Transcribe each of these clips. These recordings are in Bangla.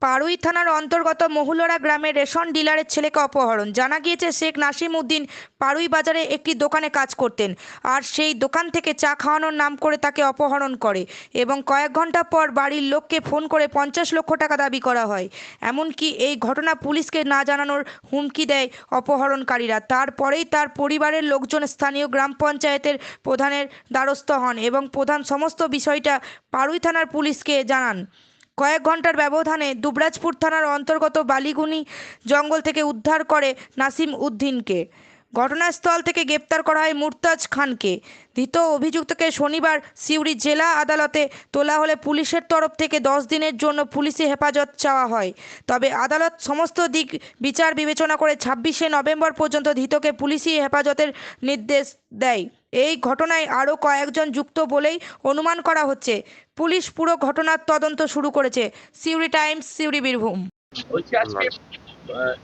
পাড়ুই থানার অন্তর্গত মহুলরা গ্রামের রেশন ডিলারের ছেলেকে অপহরণ। জানা গিয়েছে শেখ নাসিম উদ্দিন পাড়ুই বাজারে একটি দোকানে কাজ করতেন, আর সেই দোকান থেকে চা খাওয়ানোর নাম করে তাকে অপহরণ করে এবং কয়েক ঘন্টা পর বাড়ির লোককে ফোন করে 50 লক্ষ টাকা দাবি করা হয়। এমনকি এই ঘটনা পুলিশকে না জানানোর হুমকি দেয় অপহরণকারীরা। তারপরেই তার পরিবারের লোকজন স্থানীয় গ্রাম পঞ্চায়েতের প্রধানের দ্বারস্থ হন এবং প্রধান সমস্ত বিষয়টা পাড়ুই থানার পুলিশকে জানান। কয়েক ঘন্টার ব্যবধানে দুবরাজপুর থানার অন্তর্গত বালিগুনি জঙ্গল থেকে উদ্ধার করে নাসিম উদ্দিনকে। ঘটনাস্থল থেকে গ্রেপ্তার করা হয় মুরতাজ খানকে। ধৃত অভিযুক্তকে শনিবার সিউড়ি জেলা আদালতে তোলা হলে পুলিশের তরফ থেকে 10 দিনের জন্য পুলিশি হেফাজত চাওয়া হয়। তবে আদালত সমস্ত দিক বিচার বিবেচনা করে 26শে নভেম্বর পর্যন্ত ধৃতকে পুলিশি হেফাজতের নির্দেশ দেয়। এই ঘটনায় আরও কয়েকজন যুক্ত বলেই অনুমান করা হচ্ছে। পুলিশ পুরো ঘটনার তদন্ত শুরু করেছে। সিউড়ি টাইমস, সিউড়ি, বীরভূম। বলছি আজকে আচ্ছা। আহ,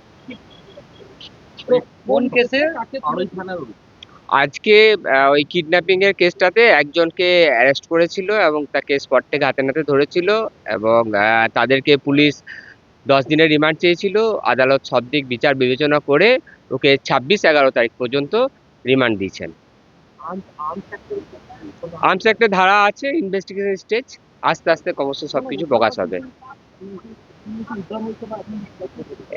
কোন কেসে আড়ই থানার আজকে ওই কিডন্যাপিং এর কেসটাতে একজনকে অ্যারেস্ট করেছিল এবং তাকে স্পট থেকে হাতে নাতে ধরেছিল এবং তাদেরকে পুলিশ 10 দিনের রিমান্ড চেয়েছিল। আদালত সব দিক বিচার বিবেচনা করে ওকে 26-11 তারিখ পর্যন্ত রিমান্ড দিয়েছেন। আর্মস একটা ধারা আছে, ইনভেস্টিগেশন স্টেজ, আস্তে আস্তে ক্রমশ সবকিছু প্রকাশ হবে।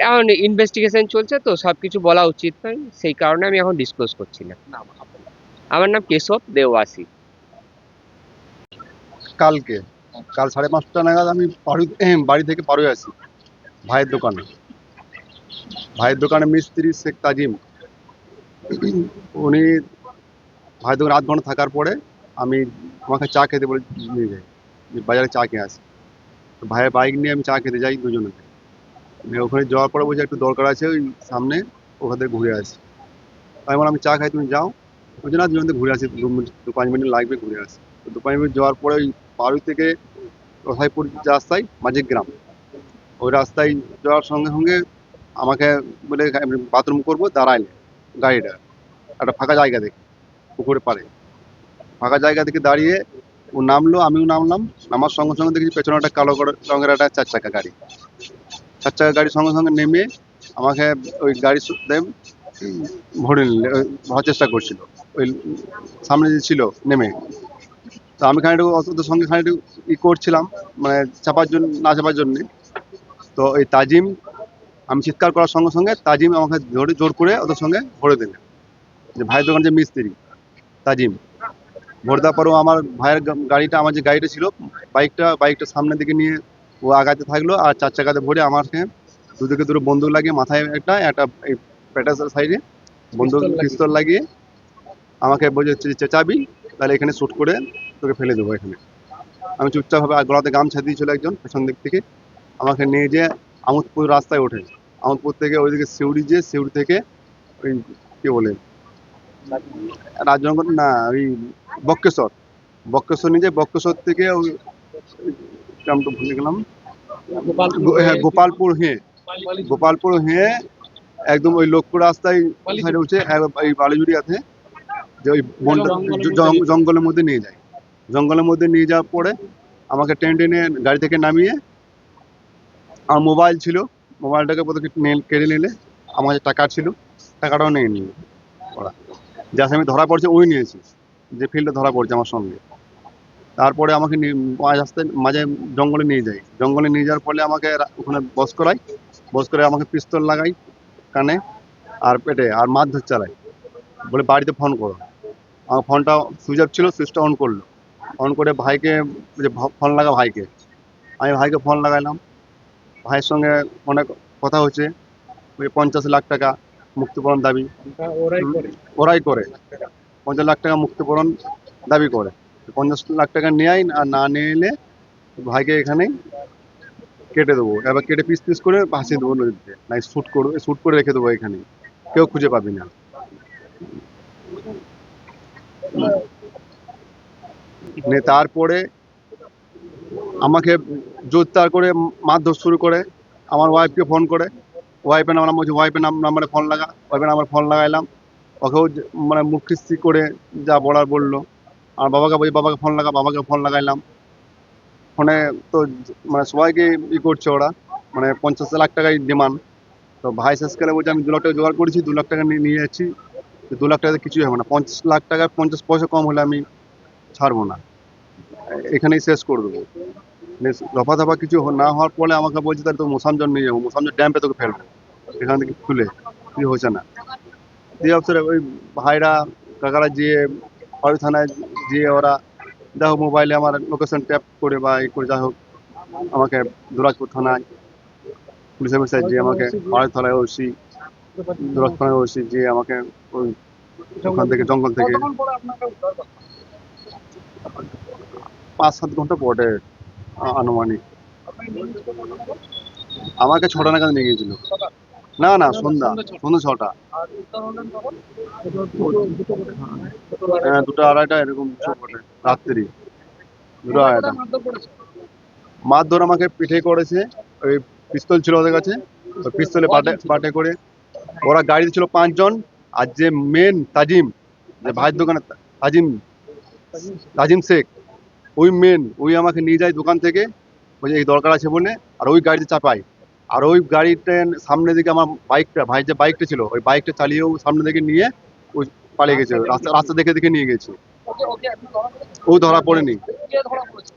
এখন ইনভেস্টিগেশন চলছে তো সবকিছু বলা উচিত নয়, সেই কারণে আমি এখন ডিসক্লোজ করছি না। আমার নাম কেশব দেওয়াসী। কাল 5:30 নাগাদ আমি বাড়ি থেকে পারুই আসি ভাইয়ের দোকানে। মিস্ত্রি শেখ তাজিম, উনি ভাইয়ের দোকানে 8 ঘন্টা থাকার পরে আমাকে চা খেতে বলে নিয়ে যাই, যে বাজারে চা খেয়ে আসি। তো ভাইয়ের বাইক নিয়ে আমি চা খেতে যাই দুজনে। ওখানে যাওয়ার পরে বলছে একটু দরকার আছে ওই সামনে, ওখান থেকে ঘুরে আসি। আমি বললাম আমি চা খাই, তুমি যাও। ওই জন্য দুজনে ঘুরে আসি, 2-5 মিনিট লাগবে ঘুরে আসি। তো 2-5 মিনিট যাওয়ার পরে ওই পারুই থেকে রসাইপুর যে রাস্তায় মাঝিক গ্রাম, ওই রাস্তায় যাওয়ার সঙ্গে সঙ্গে আমাকে বলে বাথরুম করবো, দাঁড়াইলে গাড়িটা একটা ফাঁকা জায়গা দেখে, পুকুরে পাড়ে ফাঁকা জায়গা থেকে দাঁড়িয়ে ও নামলো, আমিও নামলাম। নামার সঙ্গে সঙ্গে দেখি পেছনে একটা কালো রঙের একটা 4 চাকা গাড়ি। 4 চাকা গাড়ির সঙ্গে সঙ্গে নেমে আমাকে ওই গাড়ি ভরে নিলে ভরার চেষ্টা করছিল ওই সামনে যে ছিল নেমে। তো আমি খানিকটু ওদের সঙ্গে খানিকটু করছিলাম, মানে চাপার জন্য, না চাপার জন্যে। তো এই তাজিম, আমি চিৎকার করার সঙ্গে সঙ্গে তাজিম আমাকে ধরে জোর করে ওদের সঙ্গে ভরে দিলেন। যে ভাইয়ের দোকান যে মিস্ত্রি তাজিম, ভরে দেওয়ার পরেও আমার ভাইয়ের গাড়িটা, আমার যে গাড়িটা ছিল, বাইকটা সামনের দিকে নিয়ে ও আগাতে থাকলো, আর 4 চাকাতে ভরে আমাকে দুদিকে দুটো বন্দুক লাগিয়ে, মাথায় একটা একটা এই পেটার সাইডে বন্দুক পিস্তল লাগিয়ে আমাকে বলছে চেঁচাবি তাহলে এখানে শ্যুট করে তোকে ফেলে দেবো এখানে। আমি চুপচাপ ভাবে গলাতে গামছা দিয়েছিল একজন পেছন দিক থেকে, আমাকে নিয়ে যেয়ে আমোদপুর রাস্তায় ওঠে। আমোদপুর থেকে ওইদিকে সিউড়ি থেকে ওই কি বলে রাজনগর না, ওই বক্রেশ্বর নিয়ে যায়। বক্রেশ্বর থেকে ওই গ্রামটা ভুলে গেলাম, হ্যাঁ গোপালপুর হয়ে একদম ওই লোকপুর রাস্তায় সাইডে উঠে এই বালিজুড়ি আছে যে ওই জঙ্গলের মধ্যে নিয়ে যায়। জঙ্গলের মধ্যে নিয়ে যাওয়ার পরে আমাকে টেনে গাড়ি থেকে নামিয়ে, আমার মোবাইল ছিল, মোবাইলটাকে প্রথমে কেড়ে নিলে। আমার যে টাকা ছিল, টাকাটাও নিয়ে নিল ওরা। যে আসামি ধরা পড়ছে ওই নিয়েছে, যে ফিল্ডে ধরা পড়ছে আমার সঙ্গে। তারপরে আমাকে মাঝে জঙ্গলে নিয়ে যায়। জঙ্গলে নিয়ে যাওয়ার ফলে আমাকে ওখানে বস করে আমাকে পিস্তল লাগাই কানে আর পেটে, আর মারধর চালাই, বলে বাড়িতে ফোন করো। আমার ফোনটা সুইচ অফ ছিল, সুইচটা অন করলো। অন করে ভাইকে, যে ফোন লাগা ভাইকে, আমি ভাইকে ফোন লাগাইলাম। ভাইয়ের সঙ্গে অনেক কথা হচ্ছে, ওই 50 লাখ টাকা মুক্তিপূরণ দাবি ওরাই করে। 50 লাখ টাকা মুক্তিপূরণ দাবি করে। 50 লাখ টাকা নেয়, আর না নিয়ে এলে ভাইকে এখানেই কেটে দেবো, এবার কেটে পিস পিস করে ভাসিয়ে দেবো নদীতে, নাই শ্যুট করে রেখে দেবো এখানে, কেউ খুঁজে পাবি না। তারপরে আমাকে জোরদার করে মারধর শুরু করে। আমার ওয়াইফকে ফোন করে, ওয়াইফের নাম্বার বলছি, ওয়াইফের নাম্বারে ফোন লাগা, ওয়াইফের নাম্বার ফোন লাগাইলাম। ওকেও মানে মুখ খিস্তি করে যা বলার বললো। আমার বাবাকে বলছি, বাবাকে ফোন লাগা, বাবাকে ফোন লাগাইলাম। ফোনে তো মানে সবাইকে করছে ওরা, মানে 50 লাখ টাকাই ডিমান্ড। তো ভাই শেষকালে বলছে আমি 2 লাখ টাকা জোগাড় করেছি, 2 লাখ টাকা নিয়ে যাচ্ছি। 2 লাখ টাকাতে কিছুই হবে না, 50 লাখ টাকা 50 পয়সা কম হলে আমি ছাড়বো না, এখানেই শেষ করে দেবো। দফা দফা কিছু না হওয়ার পরে আমাকে বলছে তাহলে তো মোসামজল নিয়ে যাবো, মোসামজল ড্যাম্পে তোকে ফেলবো এখান থেকে খুলে, কিছু হচ্ছে না। দিয়ে অবসরে ওই ভাইরা কাকারা যেয়ে পাড়ুই থানায় যেয়ে ওরা যাই হোক মোবাইলে আমার লোকেশন ট্যাপ করে বা এই করে যাই হোক আমাকে দুরাজপুর থানায় পুলিশ অফিসার যে আমাকে পাড়ুই থানায় ওসি, দুরাজপুর থানায় ওসি যে আমাকে ওই ওখান থেকে জঙ্গল থেকে কতক্ষণ পরে আপনাকে উদ্ধার করা? 5-7 ঘন্টা পরে আনুমানিক আপনি নিয়ে গেছিলেন কত নাগাদ? আমাকে 6টা নাগাদ নিয়ে গিয়েছিল। সকাল। না না, সন্ধ্যা, সন্ধ্যা 6টা। আর উদ্ধার হলেন কখন? হ্যাঁ 2টা-2:30টা এরকম কিছু বটে, রাত্রি 2টা-2:30টা। মারধর করেছে। মারধর আমাকে পিঠে করেছে, ওই পিস্তল ছিল ওদের কাছে, ওই পিস্তলে বাটে করে। ওরা গাড়িতে ছিল 5 জন, আর যে মেন তাজিম, যে ভাইয়ের দোকানে তাজিম তাজিম শেখ, ওই আমাকে নিয়ে যায় দোকান থেকে, বলছে এই দরকার আছে বলে, আর ওই গাড়িতে চাপায়। আর ওই গাড়িতে সামনে দিকে আমার বাইকটা, ভাই যে বাইকটা ছিল ওই বাইকটা চালিয়েও সামনে দিকে নিয়ে ওই পালিয়ে গেছে, রাস্তা রাস্তা দেখে দেখে নিয়ে গেছে। ওকে ওকে আপনি ধরা পড়েছে? ও ধরা পড়েনি। কে ধরা পড়েছে?